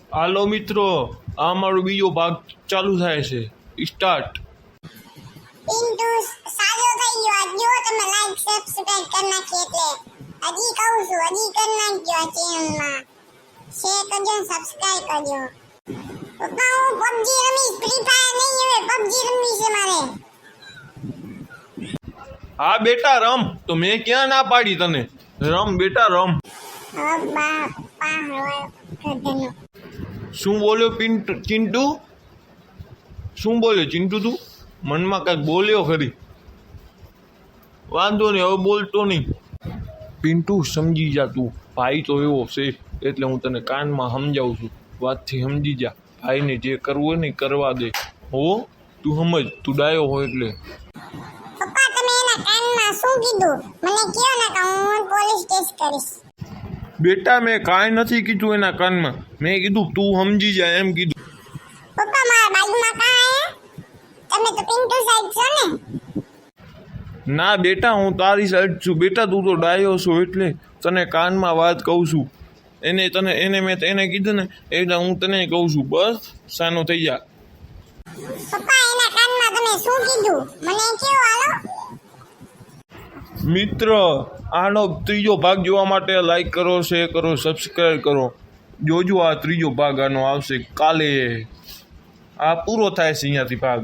હાલો મિત્રો, આ મારો બીજો ભાગ ચાલુ થાય છે. સ્ટાર્ટ. પિન્ટુ સાજો થઈ ગયો. આજ જો તમે લાઈક સબસ્ક્રાઇબ કરી નાખી એટલે હજી કહું છું, હજી કરી નાખજો આ ચેનલમાં. શેર કરજો, સબસ્ક્રાઇબ કરજો. પપ્પા હું પબજી રમીશ, ફ્રી ફાયર નહીં, હવે પબજી રમવી છે મારે. હા બેટા રમ, તો મેં ક્યાં ના પાડી તને? રમ બેટા રમ. બાપા હળવાયો ગધેડનો. શું બોલ્યો ચિંટુ? શું બોલ્યો ચિંટુ તું? મનમાં કાંઈક બોલ્યો ખરી? વાંધો નહીં, હવે બોલતો નહીં. પિન્ટુ સમજી જા તું, ભાઈ તો એવો છે એટલે હું તને કાનમાં સમજાવું છું. વાતથી સમજી જા. ભાઈને જે કરવું હોય ને કરવા દે. હો તું સમજ, તું ડાયો હોય એટલે. પપ્પા તમે એના કાનમાં શું કીધું મને કહો ને કે હું પોલીસ કેસ કરીશ. બેટા મેં કાંઈ નથી કીધું એના કાનમાં. મેં કીધું તું સમજી જા એમ કીધું. પપ્પા મારા બાજુમાં કાં આયા? તમે તો પિન્ટુ સાઈડ છો ને? ના બેટા, હું તારી સાઈડ છું. બેટા તું તો ડાયો છો એટલે તને કાનમાં વાત કહું છું. એને મેં એને કીધું ને એટલે હું તને કહું છું. બસ સાનો થઈ જા. પપ્પા એના કાનમાં તમે શું કીધું મને કહો હાલો. મિત્ર, આનો ત્રીજો ભાગ જોવા માટે લાઈક કરો, શેર કરો, સબસ્ક્રાઈબ કરો. જોજો આ ત્રીજો ભાગ આનો આવશે કાલે. આ પૂરો થાય છે અહીંયાથી ભાગ.